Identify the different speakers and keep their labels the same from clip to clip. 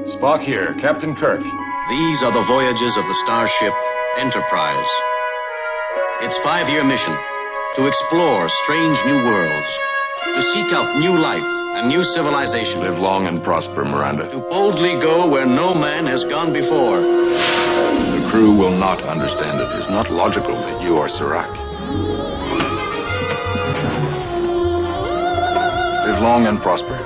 Speaker 1: Spock here, Captain Kirk.
Speaker 2: These are the voyages of the starship Enterprise. Its 5-year mission: to explore strange new worlds, to seek out new life and new civilization.
Speaker 1: Live long and prosper, Miranda.
Speaker 2: To boldly go where no man has gone before.
Speaker 1: The crew will not understand it. It's not logical that you are Serac. Live long and prosper.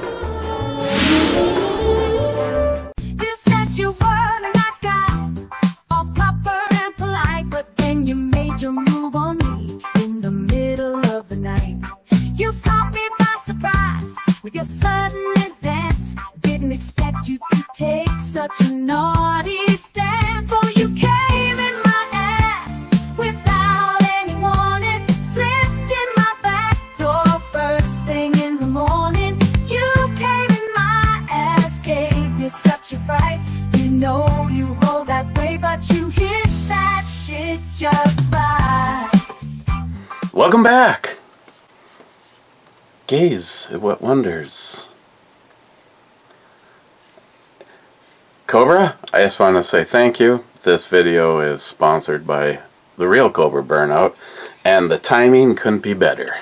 Speaker 3: With your sudden advance, didn't expect you to take such a naughty stance. For you came in my ass without any warning, slipped in my back door first thing in the morning. You came in my ass, gave me such a fright. You know you roll that way, but you hit that shit just right.
Speaker 4: Welcome back. Gaze at what wonders. Cobra, I just want to say thank you. This video is sponsored by the real Cobra Burnout, and the timing couldn't be better.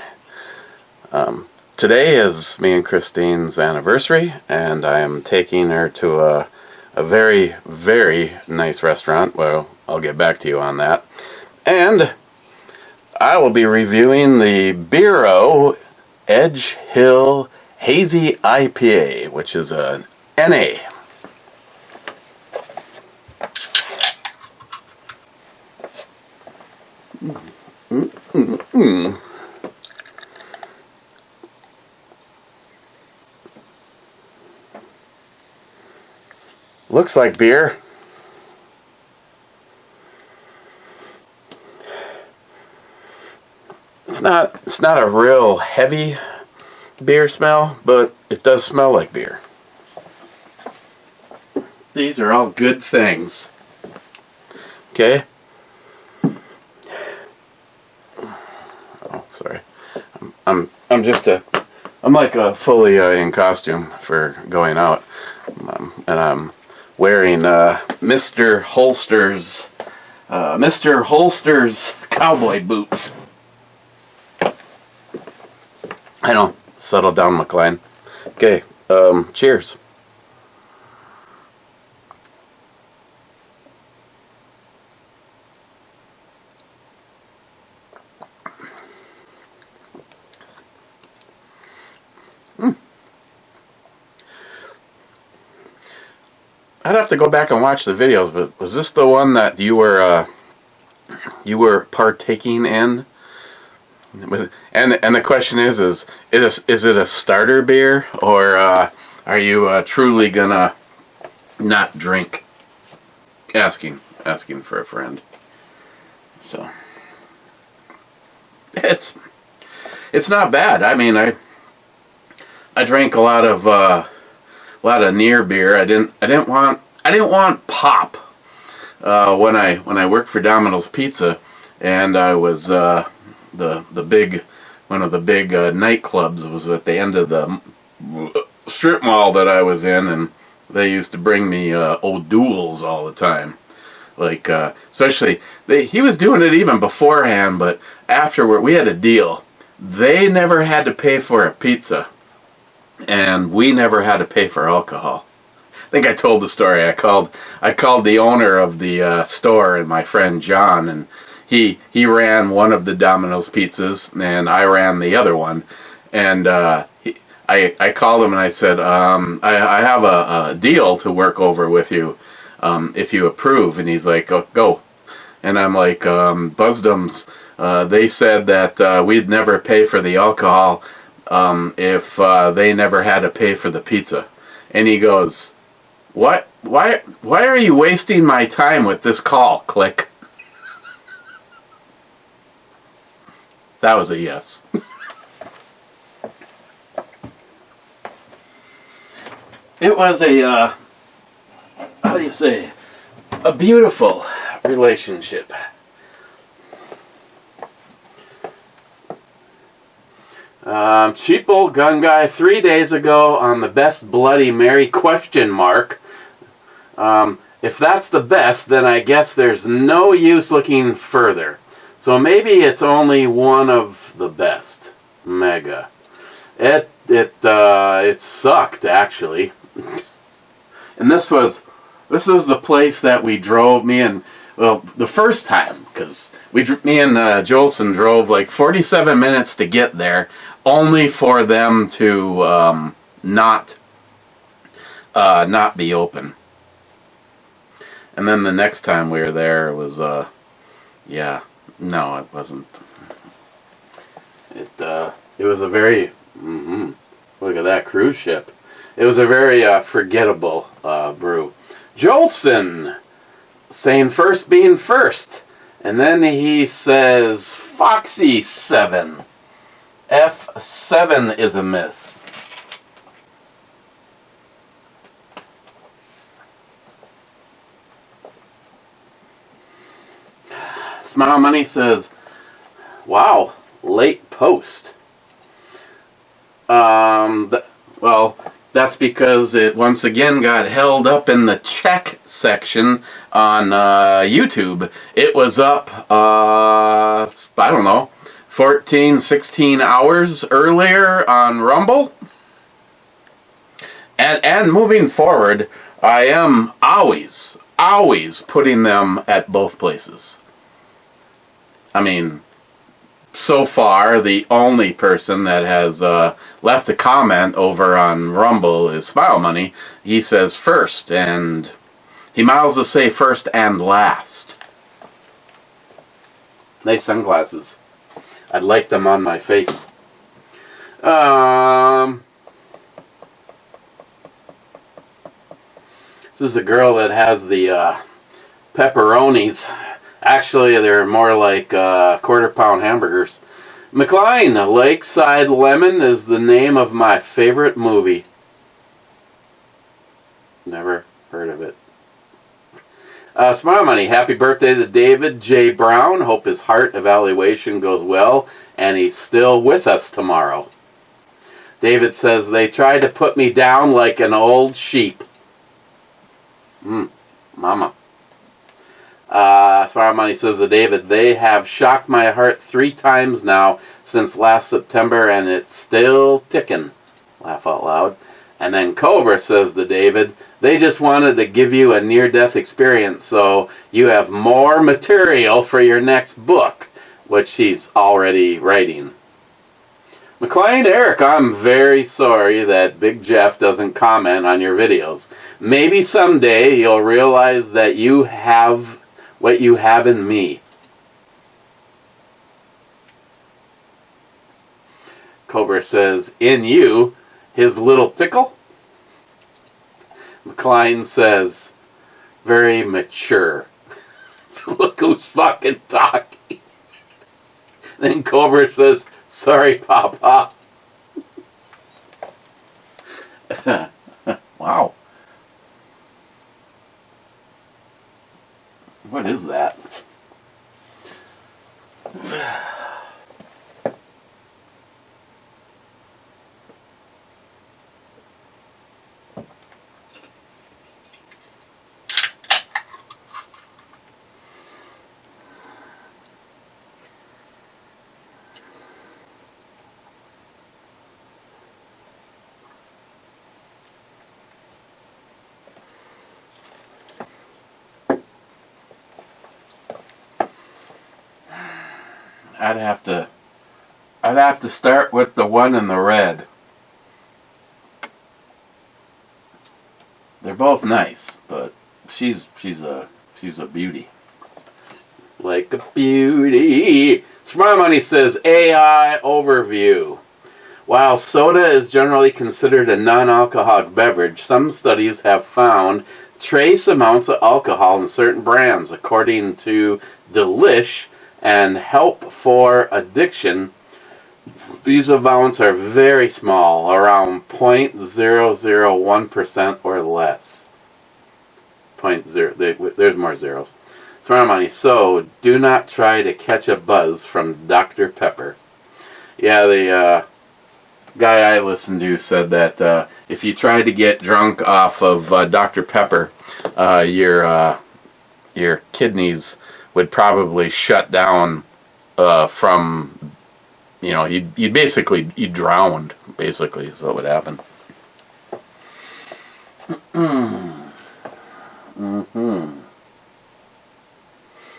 Speaker 4: Today is me and Christine's anniversary, and I am taking her to a very, very nice restaurant. Well, I'll get back to you on that. And I will be reviewing the Bero Edge Hill Hazy IPA, which is a NA. Looks like beer. It's not a real heavy beer smell, but it does smell like beer. These are all good things. Okay? Oh, sorry. I'm like fully in costume for going out. And I'm wearing Mr. Holster's cowboy boots. I know. Settle down, McLean. Okay, cheers. I'd have to go back and watch the videos, but was this the one that you were partaking in? And the question is it a starter beer, or are you truly gonna not drink? Asking for a friend. So it's not bad. I mean, I drank a lot of near beer. I didn't want pop when I worked for Domino's Pizza, and I was one of the big nightclubs was at the end of the strip mall that I was in, and they used to bring me O'Doul's all the time. Like especially he was doing it even beforehand, but afterward we had a deal. They never had to pay for a pizza, and we never had to pay for alcohol. I think I told the story. I called the owner of the store and my friend John, and he ran one of the Domino's pizzas, and I ran the other one. And I called him and I said, I have a deal to work over with you, if you approve. And he's like, go. And I'm like, Busdums, they said that we'd never pay for the alcohol if they never had to pay for the pizza. And he goes, what? Why are you wasting my time with this call? Click. That was a yes. It was a, how do you say, a beautiful relationship. Cheap old gun guy 3 days ago on the best Bloody Mary ? If that's the best, then I guess there's no use looking further. So maybe it's only one of the best. Mega. It sucked, actually. And this was the place that we drove. The first time, because me and Jolson drove like 47 minutes to get there, only for them to not be open. And then the next time we were there, it was no, it wasn't. It was a very look at that cruise ship. It was a very forgettable brew. Jolson saying first being first, and then he says Foxy 7. F7 is a miss. Smile Money says, wow, late post. Well, that's because it once again got held up in the check section on YouTube. It was up, I don't know, 14, 16 hours earlier on Rumble. And moving forward, I am always putting them at both places. I mean, so far, the only person that has left a comment over on Rumble is Smile Money. He says first, and he miles to say first and last. Nice sunglasses. I'd like them on my face. This is the girl that has the pepperonis. Actually, they're more like quarter-pound hamburgers. McLean, Lakeside Lemon is the name of my favorite movie. Never heard of it. Smile Money, happy birthday to David J. Brown. Hope his heart evaluation goes well, and he's still with us tomorrow. David says, they tried to put me down like an old sheep. Mama. Smile Money says to David, they have shocked my heart 3 times now since last September, and it's still ticking. Laugh out loud. And then Cobra says to David, they just wanted to give you a near-death experience so you have more material for your next book, which he's already writing. McLean Eric, I'm very sorry that Big Jeff doesn't comment on your videos. Maybe someday you'll realize that you have what you have in me. Cobra says, in you, his little pickle. McLean says, very mature. Look who's fucking talking. Then Cobra says, sorry, Papa. Wow. What is that? I'd have to start with the one in the red. They're both nice, but she's a beauty. Like a beauty. Smart Money says AI overview. While soda is generally considered a non-alcoholic beverage, some studies have found trace amounts of alcohol in certain brands, according to Delish and Help for Addiction. These amounts are very small, around 0.001% or less. There's more zeros. Smart Money, so do not try to catch a buzz from Dr. Pepper. Yeah, the guy I listened to said that if you try to get drunk off of Dr. Pepper, your kidneys would probably shut down from, you'd basically, you'd drowned, basically, is what would happen.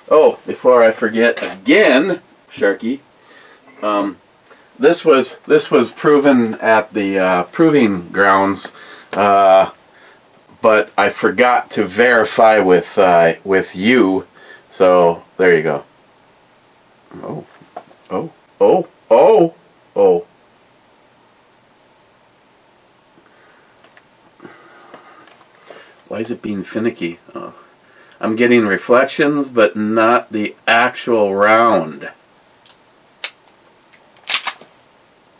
Speaker 4: Oh, before I forget again, Sharky, this was proven at the proving grounds, but I forgot to verify with you. So there you go. Oh. Why is it being finicky? Oh. I'm getting reflections, but not the actual round.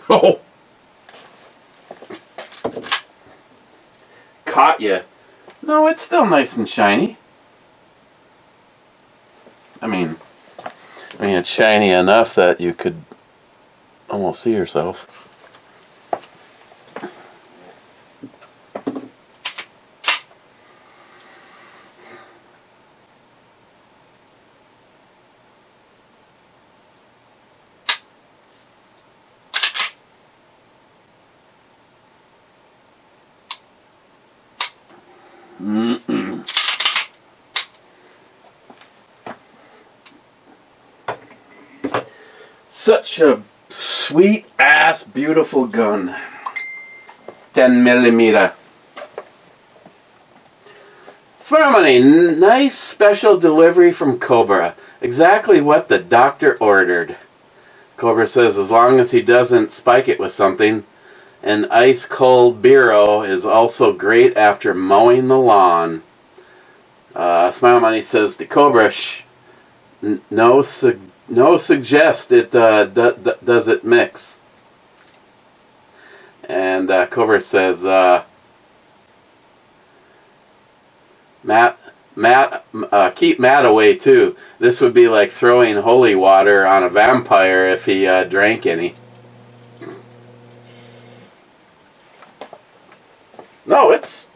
Speaker 4: Oh! Caught you. No, it's still nice and shiny. I mean, it's shiny enough that you could almost see yourself. Such a sweet ass beautiful gun. 10mm. Smart money. Nice special delivery from Cobra. Exactly what the doctor ordered. Cobra says as long as he doesn't spike it with something. An ice cold Bero is also great after mowing the lawn. Smile Money says to Cobra, no suggest it does it mix. And Cobra says, keep Matt away too. This would be like throwing holy water on a vampire if he drank any. No, it's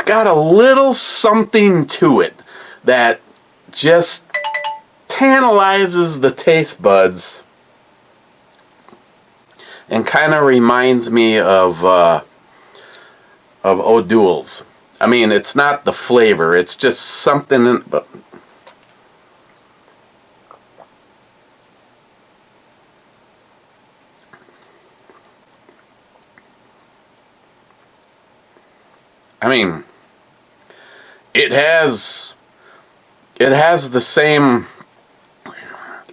Speaker 4: got a little something to it that just tantalizes the taste buds and kind of reminds me of O'Doul's. I mean, it's not the flavor; it's just something. But I mean, it has the same.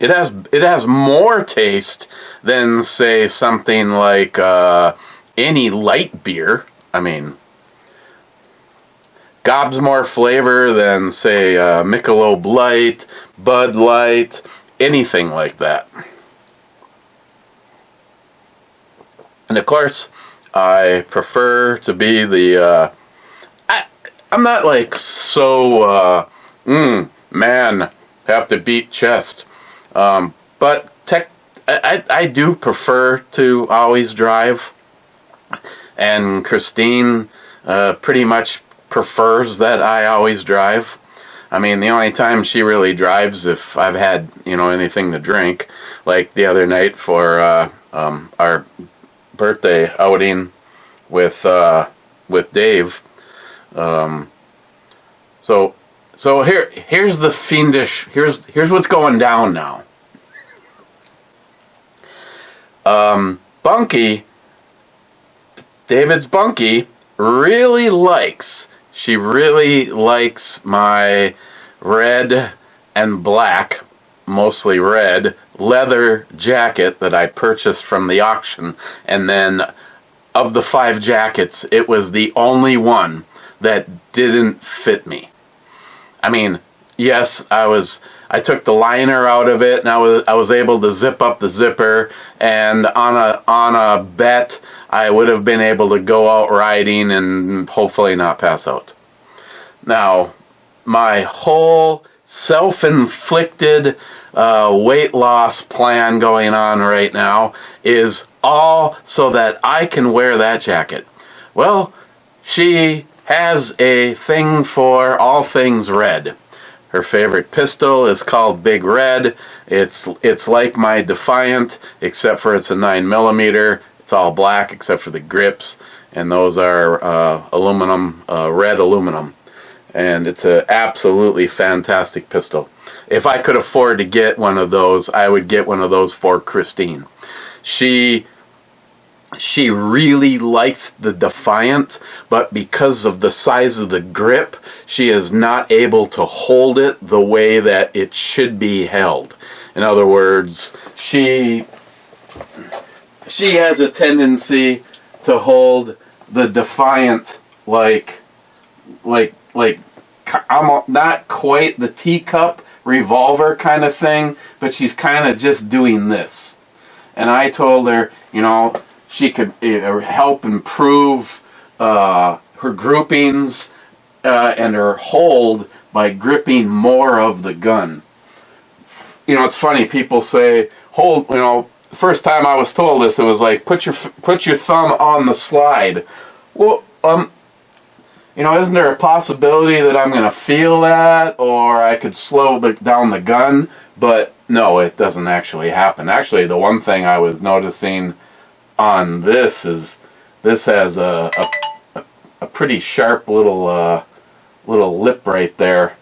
Speaker 4: It has more taste than, say, something like any light beer. I mean, gobs more flavor than, say, Michelob Light, Bud Light, anything like that. And of course, I prefer to be the. I'm not like so. Man, have to beat chest. But I do prefer to always drive, and Christine pretty much prefers that I always drive. I mean, the only time she really drives if I've had anything to drink, like the other night for our birthday outing with Dave. So here's the fiendish. Here's what's going down now. Bunky, David's Bunky, really likes my red and black, mostly red, leather jacket that I purchased from the auction. And then of the 5 jackets, it was the only one that didn't fit me. I mean, yes, I took the liner out of it, and I was able to zip up the zipper, and on a bet I would have been able to go out riding and hopefully not pass out. Now, my whole self-inflicted weight loss plan going on right now is all so that I can wear that jacket. Well, she has a thing for all things red. Her favorite pistol is called Big Red. It's like my Defiant, except for it's a 9mm. It's all black except for the grips, and those are aluminum, red aluminum. And it's an absolutely fantastic pistol. If I could afford to get one of those, I would get one of those for Christine. She really likes the Defiant, but because of the size of the grip, she is not able to hold it the way that it should be held. In other words, she has a tendency to hold the Defiant like not quite the teacup revolver kind of thing, but she's kind of just doing this. And I told her, you know, she could help improve her groupings and her hold by gripping more of the gun. You know, it's funny, people say, hold, you know, the first time I was told this, it was like, put your thumb on the slide. Well, you know, isn't there a possibility that I'm going to feel that, or I could slow down the gun? But no, it doesn't actually happen. Actually, the one thing I was noticing on this is this has a pretty sharp little lip right there.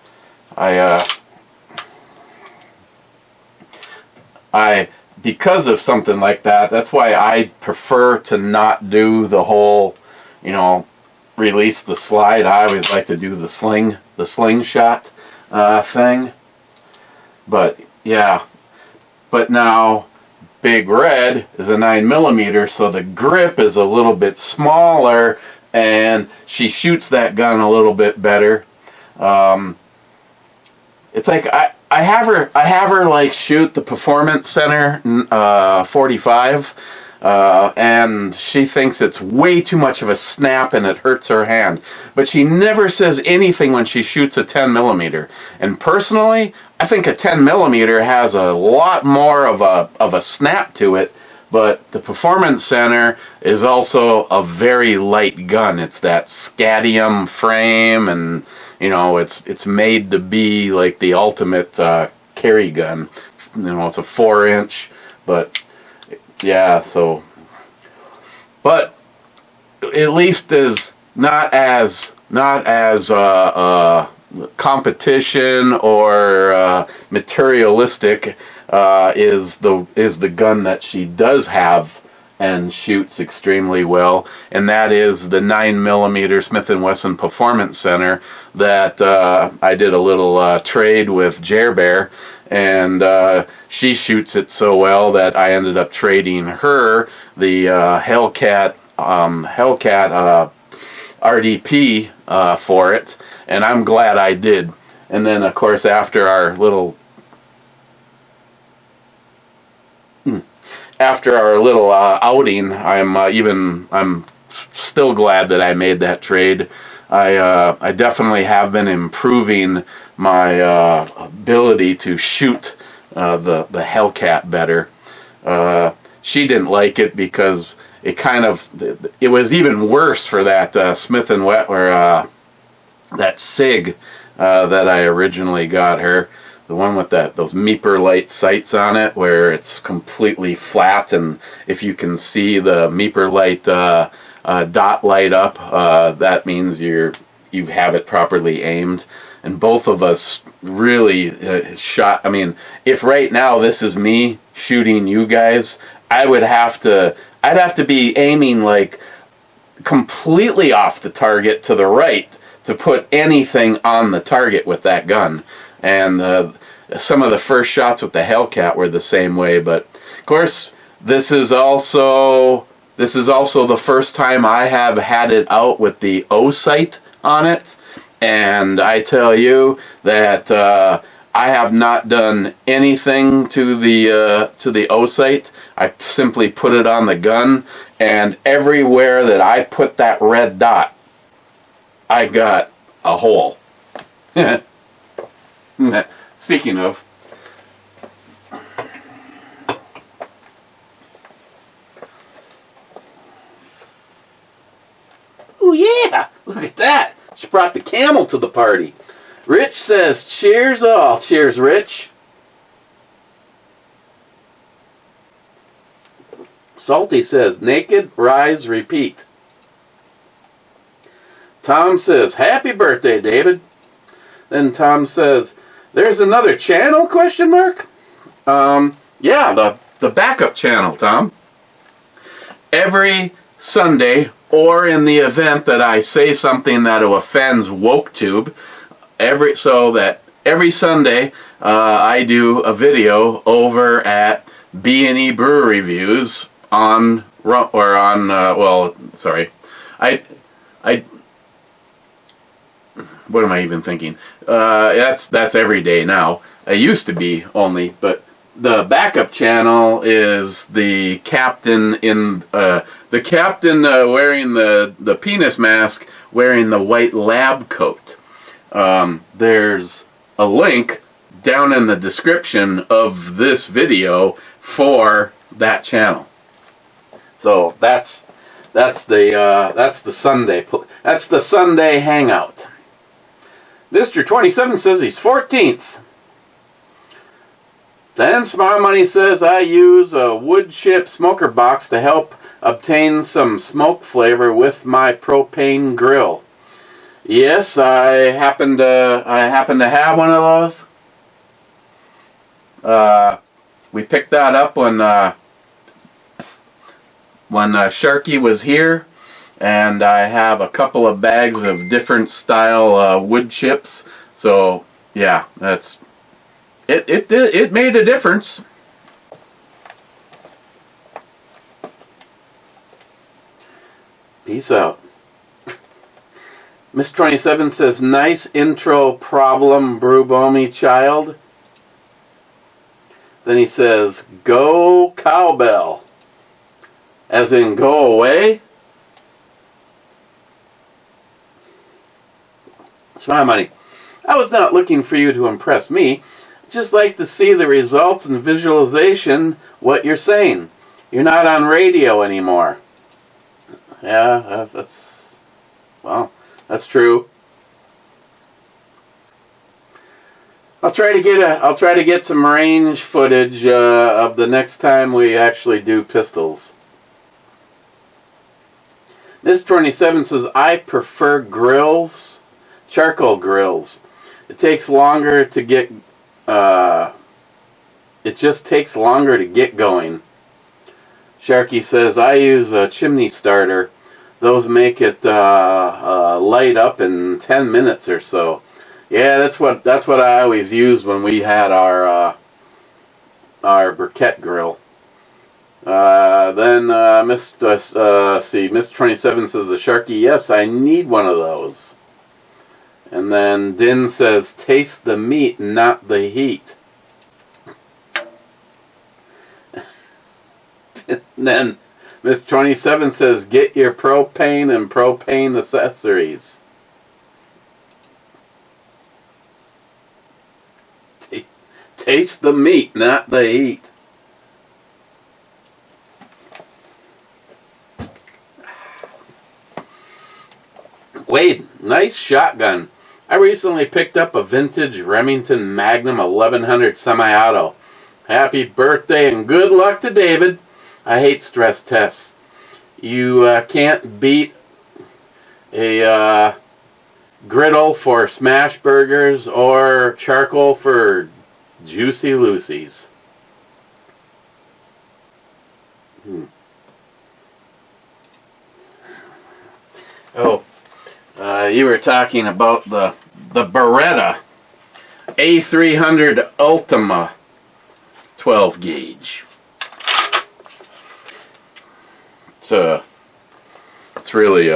Speaker 4: Because of something like that, that's why I prefer to not do the whole, you know, release the slide. I always like to do the slingshot thing. But yeah, but now Big Red is a 9mm, so the grip is a little bit smaller, and she shoots that gun a little bit better. It's like I have her like shoot the Performance Center 45. And she thinks it's way too much of a snap and it hurts her hand. But she never says anything when she shoots a 10mm. And personally, I think a 10mm has a lot more of a snap to it. But the Performance Center is also a very light gun. It's that scadium frame, and you know, it's made to be like the ultimate carry gun. You know, it's a 4-inch, but yeah, so, but at least is not as competition or materialistic is the gun that she does have and shoots extremely well, and that is the 9mm Smith & Wesson Performance Center that I did a little trade with Jer Bear, and she shoots it so well that I ended up trading her the Hellcat RDP for it, and I'm glad I did. And then of course after our little outing, I'm still glad that I made that trade. I definitely have been improving my ability to shoot the Hellcat better. She didn't like it because it was even worse for that Smith & Wesson, or that SIG that I originally got her. The one with those Meeper light sights on it, where it's completely flat, and if you can see the Meeper light dot light up, that means you have it properly aimed. And both of us really shot. I mean, if right now this is me shooting you guys, I'd have to be aiming like completely off the target to the right to put anything on the target with that gun. And some of the first shots with the Hellcat were the same way. But of course, this is also the first time I have had it out with the O sight on it. And I tell you that I have not done anything to the O sight. I simply put it on the gun, and everywhere that I put that red dot, I got a hole. Speaking of, Ooh, yeah! Look at that! She brought the camel to the party. Rich says, cheers all. Cheers, Rich. Salty says, naked, rise, repeat. Tom says, happy birthday, David. Then Tom says, there's another channel, question mark? Yeah, the backup channel, Tom. Every Sunday, or in the event that I say something that offends WokeTube, every Sunday I do a video over at B&E Brew Reviews on what am I even thinking? That's every day now. It used to be only, but the backup channel is the captain wearing the penis mask, wearing the white lab coat. There's a link down in the description of this video for that channel. So that's the Sunday hangout. Mr. 27 says he's 14th. Then Smart Money says, I use a wood chip smoker box to help obtain some smoke flavor with my propane grill. Yes, I happen to have one of those. We picked that up when Sharky was here, and I have a couple of bags of different style wood chips. So yeah, it made a difference. Peace out. Miss 27 says, nice intro problem, Brewbomy child. Then he says, go cowbell. As in, go away? Smile money. I was not looking for you to impress me. Just like to see the results and visualization, what you're saying. You're not on radio anymore. Yeah, that's true. I'll try to get some range footage of the next time we actually do pistols. Miss 27 says, I prefer grills, charcoal grills. It takes longer to get, it just takes longer to get going. Sharky says, I use a chimney starter. Those make it light up in 10 minutes or so. Yeah, that's what I always used when we had our briquette grill. Then Miss 27 says, the Sharky, yes, I need one of those. And then Din says, taste the meat, not the heat. And then Miss 27 says, get your propane and propane accessories. Taste the meat, not the heat. Wade, nice shotgun. I recently picked up a vintage Remington Magnum 1100 semi-auto. Happy birthday and good luck to David. I hate stress tests. You can't beat a griddle for smash burgers or charcoal for juicy Lucy's. Oh, you were talking about the Beretta A300 Ultima 12 gauge. It's really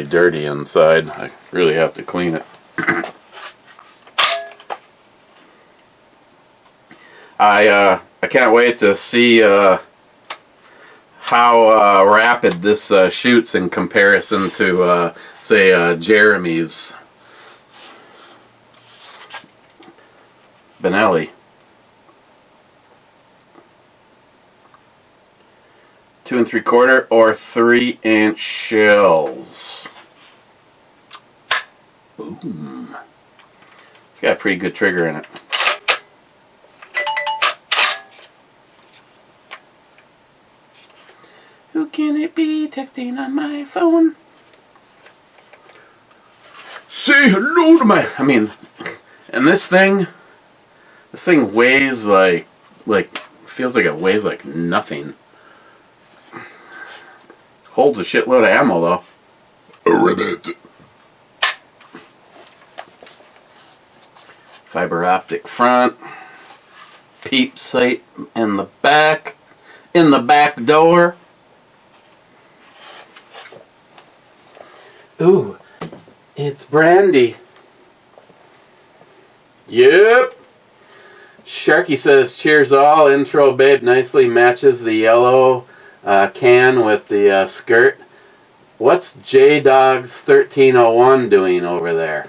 Speaker 4: dirty inside. I really have to clean it. I can't wait to see how rapid this shoots in comparison to say Jeremy's Benelli. 2 3/4 or 3-inch shells. Boom. It's got a pretty good trigger in it. Who can it be texting on my phone? Say hello to my... I mean, and this thing weighs like, feels like it weighs like nothing. Holds a shitload of ammo though. A ribbit. Fiber optic front. Peep sight in the back. In the back door. Ooh, it's brandy. Yep. Sharky says, cheers all. Intro babe nicely matches the yellow can with the skirt. What's J-Dog's 1301 doing over there?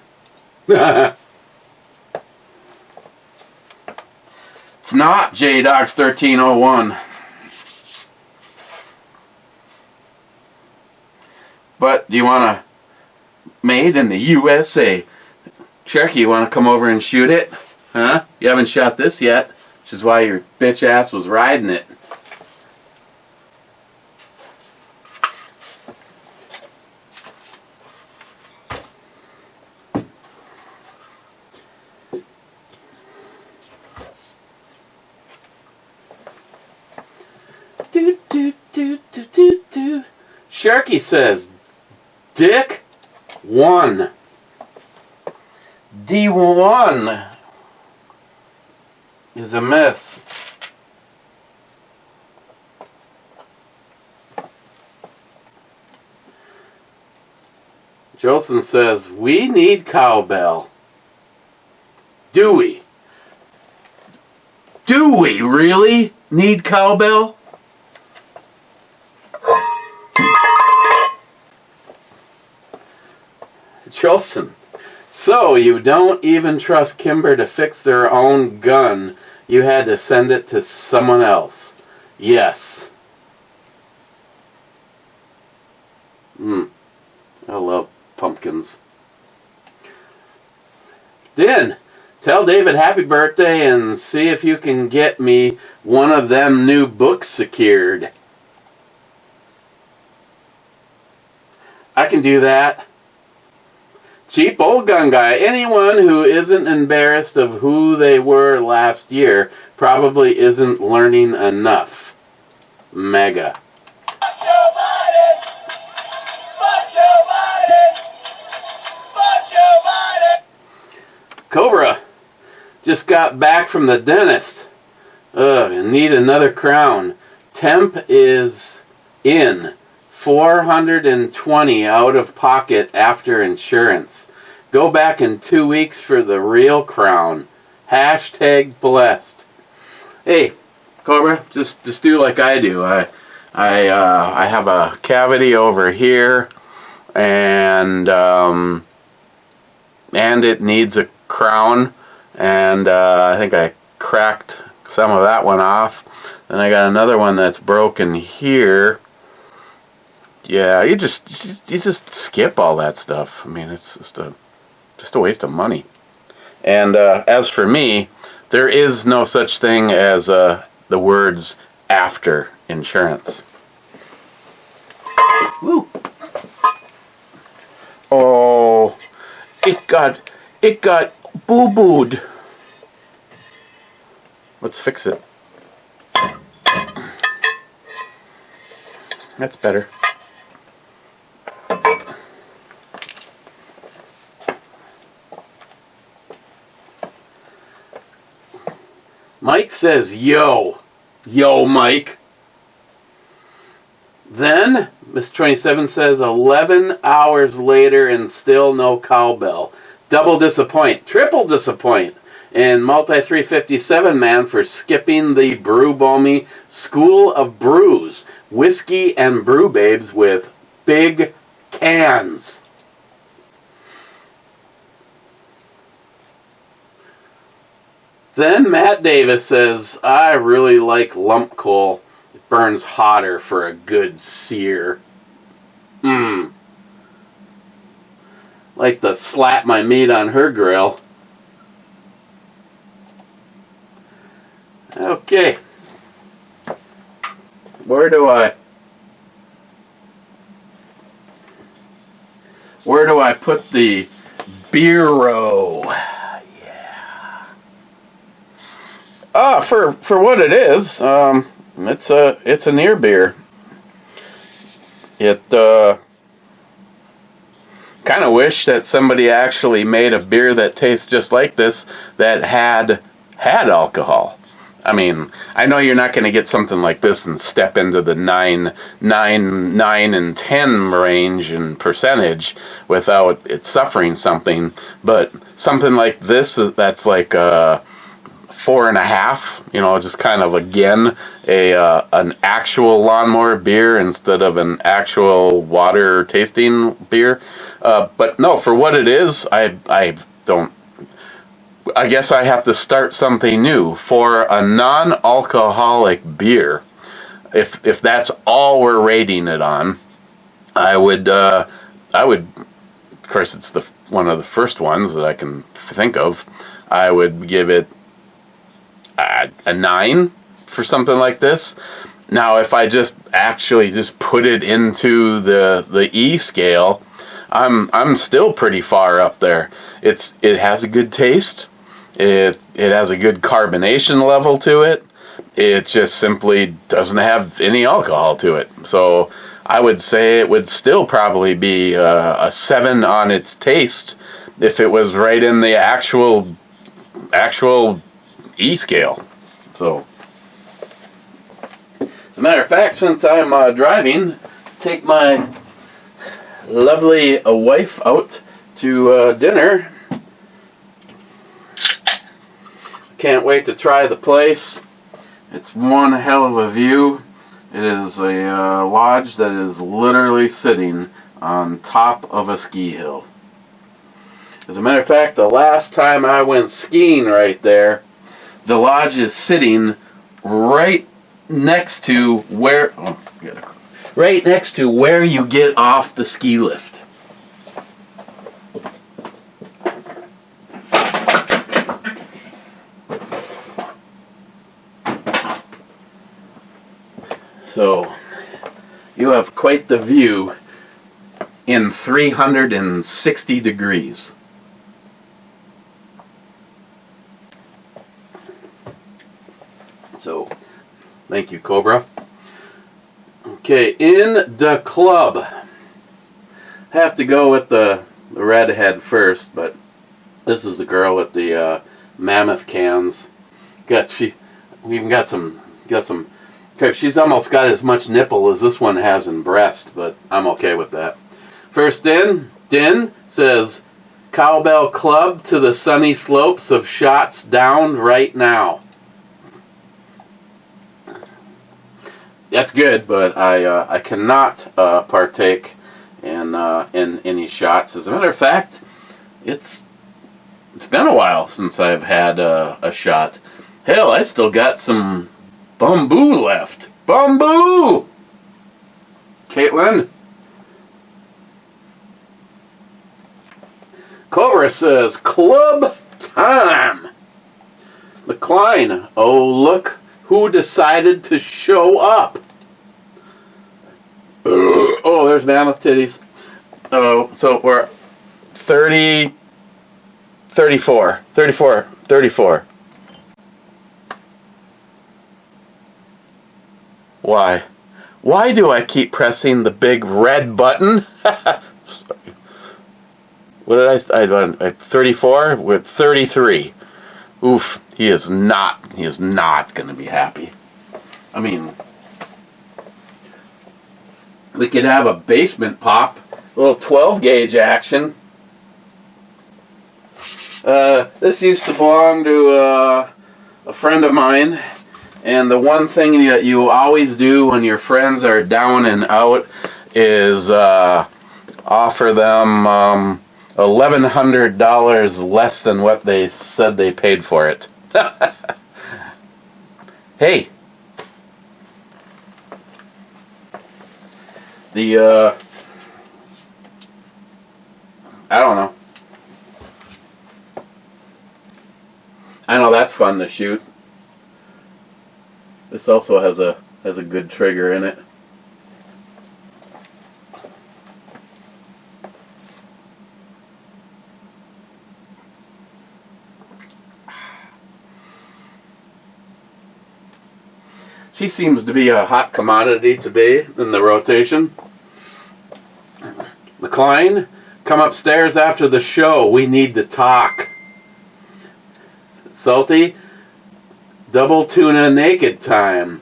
Speaker 4: It's not J-Dog's 1301. But do you want to... Made in the USA. Sharky, you want to come over and shoot it? Huh? You haven't shot this yet, which is why your bitch ass was riding it. Do, do, do, do, do, do. Sharky says, Dick 1. D1 is a miss. Jolson says, we need cowbell. Do we? Do we really need cowbell? Jolson. So you don't even trust Kimber to fix their own gun. You had to send it to someone else. Yes. I love pumpkins. Din, tell David happy birthday and see if you can get me one of them new books secured. I can do that. Cheap old gun guy. Anyone who isn't embarrassed of who they were last year probably isn't learning enough. Mega. Cobra. Just got back from the dentist. Ugh, need another crown. Temp is in. $420 out of pocket after insurance. Go back in 2 weeks for the real crown. Hashtag blessed. Hey, Cobra, just do like I do. I have a cavity over here, and it needs a crown, and I think I cracked some of that one off. Then I got another one that's broken here. Yeah, you just skip all that stuff. I mean, it's just a waste of money. And as for me, there is no such thing as the words after insurance. Woo. Oh, it got boo-booed. Let's fix it. That's better. Mike says, yo, Mike. Then, Miss 27 says, 11 hours later and still no cowbell. Double disappoint, triple disappoint. And Multi 357 man for skipping the Brew Bomy School of Brews. Whiskey and brew babes with big cans. Then Matt Davis says, I really like lump coal. It burns hotter for a good sear. like to slap my meat on her grill. Okay. Where do I put the Bero? Yeah. For what it is, it's a near beer. It kind of wish that somebody actually made a beer that tastes just like this that had alcohol. I mean, I know you're not going to get something like this and step into the 9, and 10 range in percentage without it suffering something, but something like this that's like 4.5, you know, just kind of again an actual lawnmower beer instead of an actual water tasting beer. But no, for what it is, I guess I have to start something new for a non-alcoholic beer. If that's all we're rating it on, I would. Of course, it's one of the first ones that I can think of. I would give it a 9 for something like this. Now, if I just put it into the E scale, I'm still pretty far up there. It has a good taste. It has a good carbonation level to it. It just simply doesn't have any alcohol to it. So I would say it would still probably be a 7 on its taste if it was right in the actual E scale. So, as a matter of fact, since I'm driving, take my lovely wife out to dinner. Can't wait to try the place. It's one hell of a view. It is a lodge that is literally sitting on top of a ski hill. As a matter of fact, the last time I went skiing right there, the lodge is sitting right next to where you get off the ski lift. So, you have quite the view in 360 degrees. So, thank you, Cobra. Okay, in the club. Have to go with the redhead first, but this is the girl with the mammoth cans. We even got some. Okay, she's almost got as much nipple as this one has in breast, but I'm okay with that. First in, Din says, Cowbell Club to the sunny slopes of Shots Down right now. That's good, but I cannot partake in any shots. As a matter of fact, it's been a while since I've had a shot. Hell, I still got some bamboo left. Bamboo! Caitlin? Cobra says, club time. McCline, oh look who decided to show up. Oh, there's mammoth titties. Oh, so we're 34. Why? Why do I keep pressing the big red button? Sorry. What did I 34 with 33. Oof, he is not going to be happy. I mean, we could have a basement pop, a little 12 gauge action. This used to belong to a friend of mine. And the one thing that you always do when your friends are down and out is offer them $1,100 less than what they said they paid for it. Hey, I don't know. I know that's fun to shoot. This also has a good trigger in it. She seems to be a hot commodity today in the rotation. McLean, come upstairs after the show. We need to talk. Salty, double tuna naked time.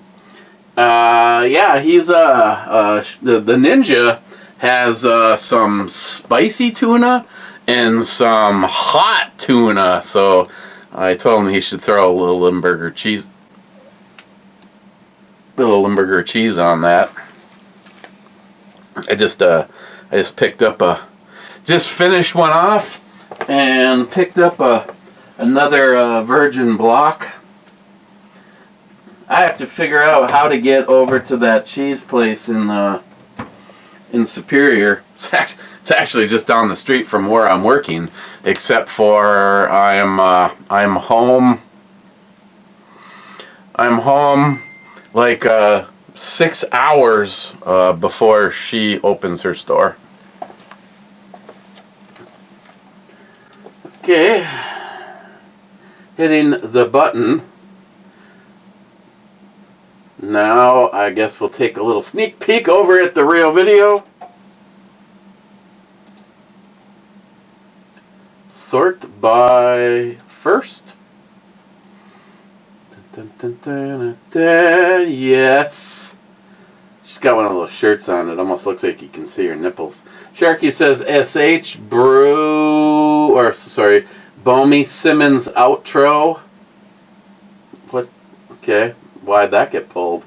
Speaker 4: Yeah, he's the ninja has some spicy tuna and some hot tuna. So I told him he should throw a little Limburger cheese on that. I just picked up just finished one off and picked up another virgin block. I have to figure out how to get over to that cheese place in Superior. It's actually just down the street from where I'm working, except for I'm home. I'm home like 6 hours before she opens her store. Okay, hitting the button. Now I guess we'll take a little sneak peek over at the real video. Sort by first. Dun, dun, dun, dun, dun. Yes. She's got one of those shirts on. It almost looks like you can see her nipples. Sharky says SH Bomey Simmons outro. What? Okay. Why'd that get pulled?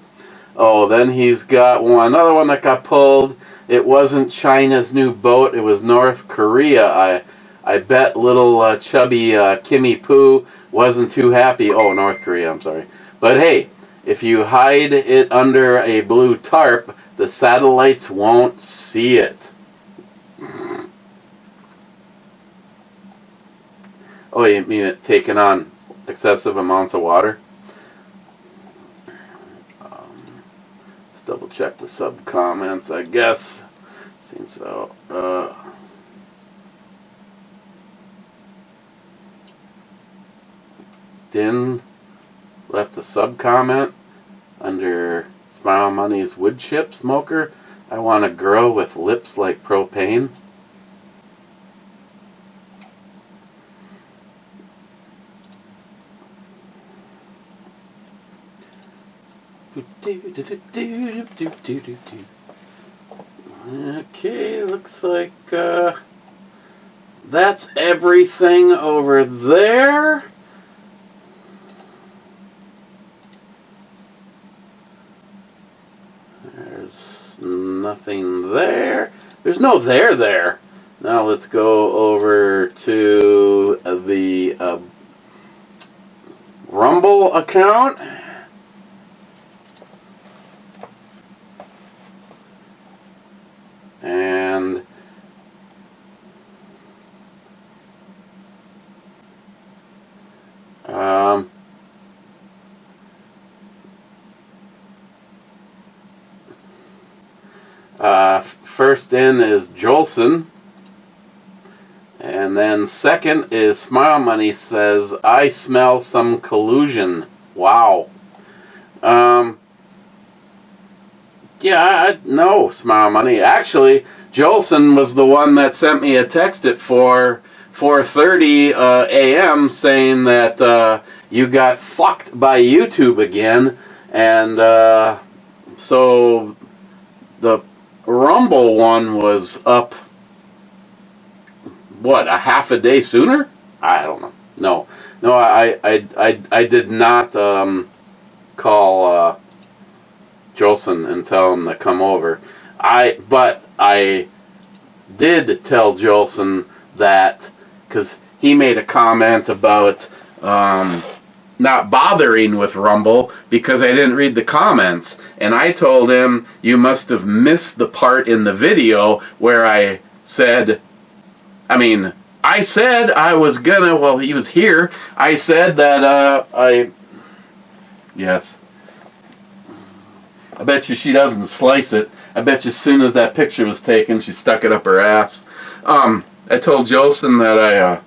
Speaker 4: Oh, then he's got another one that got pulled. It wasn't China's new boat. It was North Korea. I bet little chubby Kimmy Poo wasn't too happy. Oh, North Korea, I'm sorry. But hey, if you hide it under a blue tarp, the satellites won't see it. Oh, you mean it taking on excessive amounts of water? Let's double check the sub comments, I guess. Seems so. Din left a sub comment under Smile Money's wood chip smoker. I want a girl with lips like propane. Okay, looks like that's everything over there. There's nothing there. There's no there. Now let's go over to the Rumble account. And first in is Jolson, and then second is Smile Money says, I smell some collusion. Wow. Yeah, no, Smile Money. Actually, Jolson was the one that sent me a text at 4:30 a.m. saying that you got fucked by YouTube again, and so the Rumble one was up, what, a half a day sooner? I don't know. No, I did not call Jolson and tell him to come over. But I did tell Jolson that, because he made a comment about not bothering with Rumble because I didn't read the comments, and I told him, you must have missed the part in the video where I said I mean, I said I was gonna, well, he was here. I said that, yes. I bet you she doesn't slice it. I bet you as soon as that picture was taken, she stuck it up her ass. I told Jolson that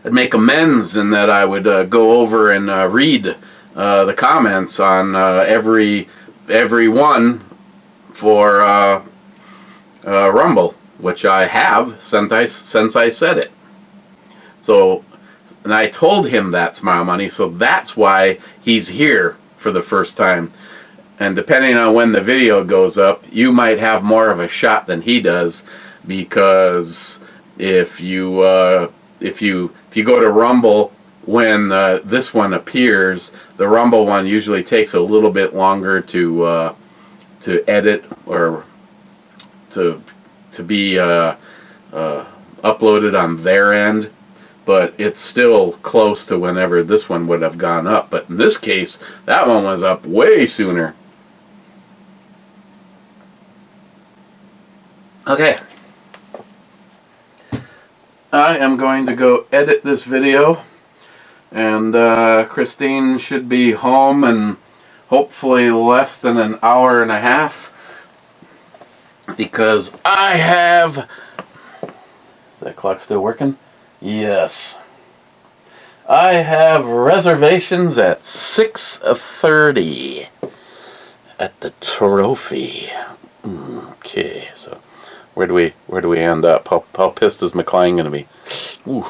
Speaker 4: I'd make amends and that I would go over and read the comments on every one for Rumble, which I have since I said it. So, and I told him that, Smile Money, so that's why he's here for the first time. And depending on when the video goes up, you might have more of a shot than he does, because if you go to Rumble when this one appears, the Rumble one usually takes a little bit longer to edit or to be uploaded on their end, but it's still close to whenever this one would have gone up. But in this case, that one was up way sooner. Okay. I am going to go edit this video, and Christine should be home in hopefully less than an hour and a half, because I have... Is that clock still working? Yes. I have reservations at 6:30 at the Trophy. Okay, so where do we end up? How pissed is McLean going to be? Ooh.